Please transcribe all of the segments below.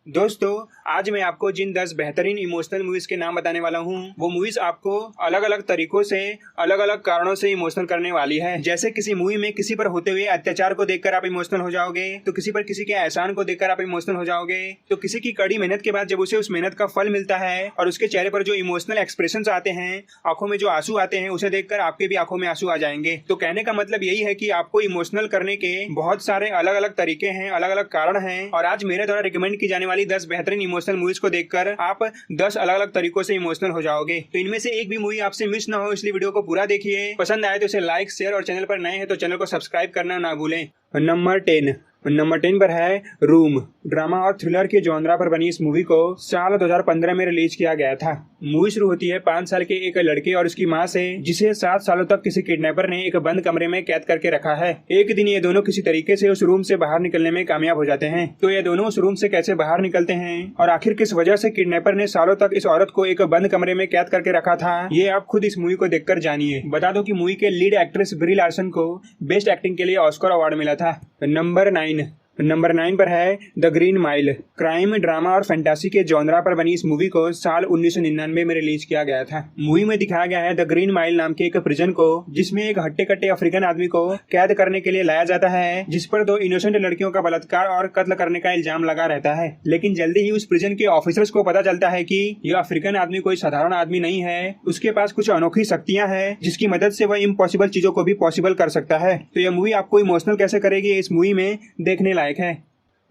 दोस्तों, आज मैं आपको जिन 10 बेहतरीन इमोशनल मूवीज के नाम बताने वाला हूँ, वो मूवीज आपको अलग अलग तरीकों से, अलग अलग कारणों से इमोशनल करने वाली है। जैसे किसी मूवी में किसी पर होते हुए अत्याचार को देखकर आप इमोशनल हो जाओगे, तो किसी पर किसी के एहसान को देखकर आप इमोशनल हो जाओगे, तो किसी की कड़ी मेहनत के बाद जब उसे उस मेहनत का फल मिलता है और उसके चेहरे पर जो इमोशनल एक्सप्रेशन आते हैं, आंखों में जो आंसू आते हैं, उसे देखकर आपके भी आंखों में आंसू आ जाएंगे। तो कहने का मतलब यही है कि आपको इमोशनल करने के बहुत सारे अलग अलग तरीके हैं, अलग अलग कारण हैं, और आज मेरे द्वारा रिकमेंड की जाने वाली 10 बेहतरीन इमोशनल मूवीज को देखकर आप 10 अलग अलग तरीकों से इमोशनल हो जाओगे। तो इनमें से एक भी मूवी आपसे मिस ना हो, इसलिए वीडियो को पूरा देखिए। पसंद आए तो इसे लाइक, शेयर और चैनल पर नए हैं तो चैनल को सब्सक्राइब करना ना भूलें। नंबर 10 पर है रूम। ड्रामा और थ्रिलर के जॉनरा पर बनी इस मूवी को साल 2015 में रिलीज किया गया था। मूवी शुरू होती है 5 साल के एक लड़के और उसकी माँ से, जिसे 7 सालों तक किसी किडनैपर ने एक बंद कमरे में कैद करके रखा है। एक दिन ये दोनों किसी तरीके से उस रूम से बाहर निकलने में कामयाब हो जाते हैं। तो ये दोनों उस रूम से कैसे बाहर निकलते हैं और आखिर किस वजह से किडनैपर ने सालों तक इस औरत को एक बंद कमरे में कैद करके रखा था, ये आप खुद इस मूवी को देखकर जानिए। बता दो कि मूवी के लीड एक्ट्रेस ब्री लार्सन को बेस्ट एक्टिंग के लिए ऑस्कर अवार्ड मिला था। नंबर 9 पर है the green mile. Crime, drama और फैंटेसी के जॉनरा पर बनी इस मूवी को साल 1999 में रिलीज किया गया था। मूवी में दिखाया गया है द ग्रीन माइल नाम के एक प्रिजन को, जिसमें एक हट्टे कट्टे अफ्रीकन आदमी को कैद करने के लिए लाया जाता है, जिस पर 2 इनोसेंट लड़कियों का बलात्कार और कत्ल करने का इल्जाम लगा रहता है। लेकिन जल्दी ही उस प्रिजन के ऑफिसर्स को पता चलता है कि यह अफ्रीकन आदमी कोई साधारण आदमी नहीं है, उसके पास कुछ अनोखी शक्तियां हैं, जिसकी मदद से वह इम्पॉसिबल चीजों को भी पॉसिबल कर सकता है। तो यह मूवी आपको इमोशनल कैसे करेगी, इस मूवी में देखने लायक है।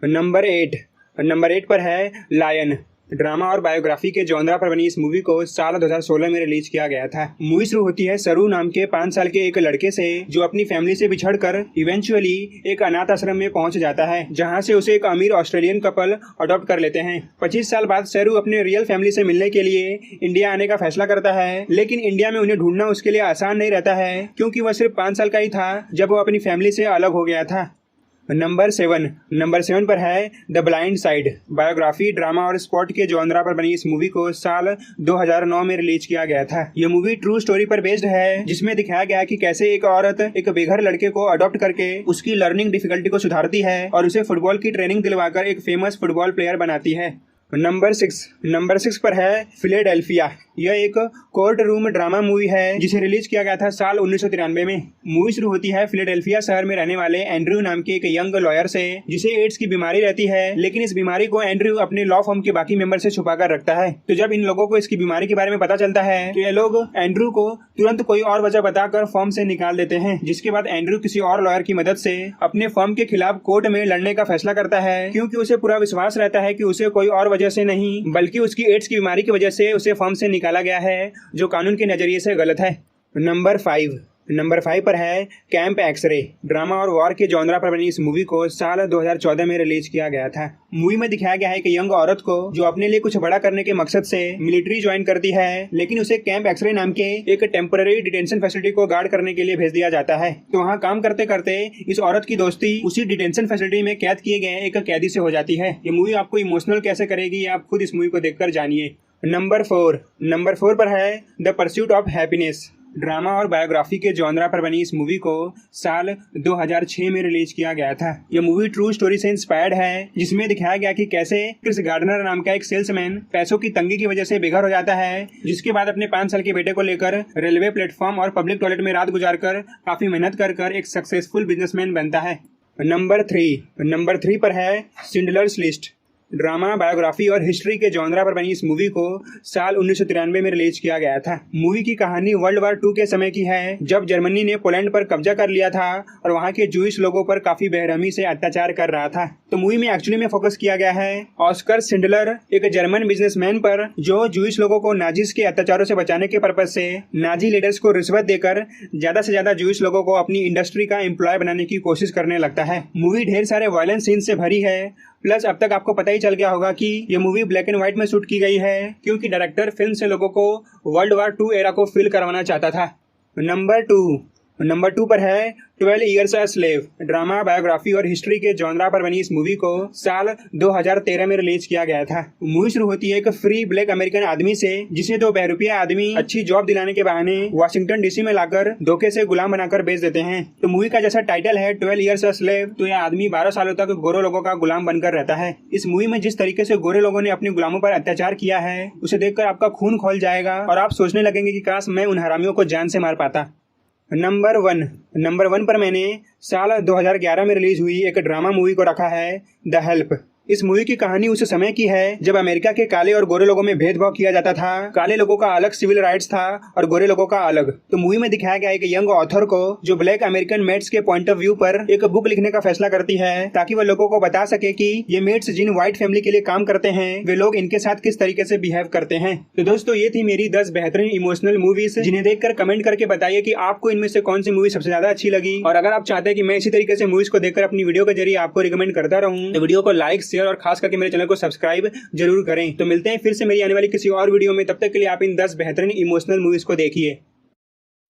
नंबर 8 पर है लायन। ड्रामा और बायोग्राफी के जॉनरा पर बनी इस मूवी को साल 2016 में रिलीज किया गया था। मूवी शुरू होती है सरू नाम के 5 साल के एक लड़के से, जो अपनी फैमिली से बिछड़कर इवेंचुअली एक अनाथ आश्रम में पहुंच जाता है, जहां से उसे एक अमीर ऑस्ट्रेलियन कपल अडॉप्ट कर लेते हैं। 25 साल बाद सरू अपने रियल फैमिली से मिलने के लिए इंडिया आने का फैसला करता है, लेकिन इंडिया में उन्हें ढूंढना उसके लिए आसान नहीं रहता है, क्योंकि वह सिर्फ 5 साल का ही था जब वो अपनी फैमिली से अलग हो गया था। नंबर 7 पर है the blind side. Biography, drama और स्पोर्ट के जॉनरा पर बनी इस मूवी को साल 2009 में रिलीज किया गया था। यह मूवी ट्रू स्टोरी पर बेस्ड है, जिसमें दिखाया गया है कि कैसे एक औरत एक बेघर लड़के को अडॉप्ट करके उसकी लर्निंग डिफिकल्टी को सुधारती है और उसे फुटबॉल की ट्रेनिंग दिलवाकर एक फेमस फुटबॉल प्लेयर बनाती है। नंबर 6 पर है फिलेडेल्फिया। यह एक कोर्ट रूम ड्रामा मूवी है, जिसे रिलीज किया गया था साल 1993 में। मूवी शुरू होती है फिलेडेल्फिया शहर में रहने वाले एंड्रयू नाम के एक यंग लॉयर से, जिसे एड्स की बीमारी रहती है, लेकिन इस बीमारी को एंड्रयू अपने लॉ फर्म के बाकी मेंबर से छुपा कर रखता है। तो जब इन लोगों को इसकी बीमारी के बारे में पता चलता है, तो ये लोग एंड्रयू को तुरंत कोई और वजह बताकर फर्म से निकाल देते हैं, जिसके बाद एंड्रयू किसी और लॉयर की मदद से अपने फर्म के खिलाफ कोर्ट में लड़ने का फैसला करता है, क्योंकि उसे पूरा विश्वास रहता है कि उसे कोई और वजह से नहीं, बल्कि उसकी एड्स की बीमारी की वजह से उसे फर्म से निकाला गया है, जो कानून के नजरिए से गलत है। नंबर 5 पर है कैंप एक्सरे। ड्रामा और वॉर के जॉनरा पर बनी इस मूवी को साल 2014 में रिलीज किया गया था। मूवी में दिखाया गया है कि यंग औरत को, जो अपने लिए कुछ बड़ा करने के मकसद से मिलिट्री ज्वाइन करती है, लेकिन उसे कैंप एक्सरे नाम के एक टेम्पररी डिटेंशन फैसिलिटी को गार्ड करने के लिए भेज दिया जाता है। तो वहाँ काम करते करते इस औरत की दोस्ती उसी डिटेंशन फैसिलिटी में कैद किए गए एक कैदी से हो जाती है। ये मूवी आपको इमोशनल कैसे करेगी, आप खुद इस मूवी को देखकर जानिए। नंबर 4 पर है the pursuit of happiness. Drama और बायोग्राफी के जॉनरा पर बनी इस मूवी को साल 2006 में रिलीज किया गया था। यह मूवी ट्रू स्टोरी से इंस्पायर्ड है, जिसमें दिखाया गया कि कैसे क्रिस गार्डनर नाम का एक सेल्समैन पैसों की तंगी की वजह से बेघर हो जाता है, जिसके बाद अपने 5 साल के बेटे को लेकर रेलवे प्लेटफॉर्म और पब्लिक टॉयलेट में रात गुजारकर काफी मेहनत कर एक सक्सेसफुल बिजनेसमैन बनता है। नंबर 3 पर है सिंडलर्स लिस्ट। ड्रामा, बायोग्राफी और हिस्ट्री के जॉनरा पर बनी इस मूवी को साल 1993 में रिलीज किया गया था। मूवी की कहानी वर्ल्ड वार 2 के समय की है, जब जर्मनी ने पोलैंड पर कब्जा कर लिया था और वहां के जूइश लोगों पर काफी बेरहमी से अत्याचार कर रहा था। तो मूवी में एक्चुअली में फोकस किया गया है ऑस्कर शिंडलर, एक जर्मन बिजनेसमैन पर, जो जूइश लोगों को नाजिस के अत्याचारों से बचाने के पर्पज से नाजी लीडर्स को रिश्वत देकर ज्यादा से ज्यादा जूइश लोगों को अपनी इंडस्ट्री का एम्प्लॉय बनाने की कोशिश करने लगता है। मूवी ढेर सारे वायलेंस सीन से भरी है, प्लस अब तक आपको पता ही चल गया होगा कि ये मूवी ब्लैक एंड व्हाइट में शूट की गई है, क्योंकि डायरेक्टर फिल्म से लोगों को वर्ल्ड वार 2 एरा को फील करवाना चाहता था। नंबर 2 नंबर 2 पर है 12 Years a Slave। Drama, biography और हिस्ट्री के जॉनरा पर बनी इस मूवी को साल 2013 में रिलीज किया गया था। मूवी शुरू होती है एक फ्री ब्लैक अमेरिकन आदमी से, जिसे दो बहरूपिया आदमी अच्छी जॉब दिलाने के बहाने वाशिंगटन डीसी में लाकर धोखे से गुलाम बनाकर बेच देते हैं। तो मूवी का जैसा टाइटल है 12 Years a Slave, तो यह आदमी 12 सालों तक गोरे लोगों का गुलाम बनकर रहता है। इस मूवी में जिस तरीके से गोरे लोगों ने अपने गुलामों पर अत्याचार किया है, उसे देखकर आपका खून खौल जाएगा और आप सोचने लगेंगे कि काश मैं उन हरामियों को जान से मार पाता। नंबर 1 पर मैंने साल 2011 में रिलीज हुई एक ड्रामा मूवी को रखा है, द हेल्प। इस मूवी की कहानी उस समय की है जब अमेरिका के काले और गोरे लोगों में भेदभाव किया जाता था। काले लोगों का अलग सिविल राइट्स था और गोरे लोगों का अलग। तो मूवी में दिखाया गया एक यंग ऑथर को जो ब्लैक अमेरिकन मेट्स के पॉइंट ऑफ व्यू पर एक बुक लिखने का फैसला करती है, ताकि वह लोगों को बता सके कि ये मेट्स जिन व्हाइट फैमिली के लिए काम करते हैं, वे लोग इनके साथ किस तरीके से बिहेव करते हैं। तो दोस्तों, ये थी मेरी 10 बेहतरीन इमोशनल मूवीज, जिन्हें देखकर कमेंट करके बताइए कि आपको इनमें से कौन सी मूवी सबसे ज्यादा अच्छी लगी। और अगर आप चाहते हैं कि मैं इसी तरीके से मूवीज को देखकर अपनी वीडियो के जरिए आपको रिकमेंड करता रहूं, तो वीडियो को लाइक, शेयर और खास करके मेरे चैनल को सब्सक्राइब जरूर करें। तो मिलते हैं फिर से मेरी आने वाली किसी और वीडियो में। तब तक के लिए आप इन 10 बेहतरीन इमोशनल मूवीज को देखिए।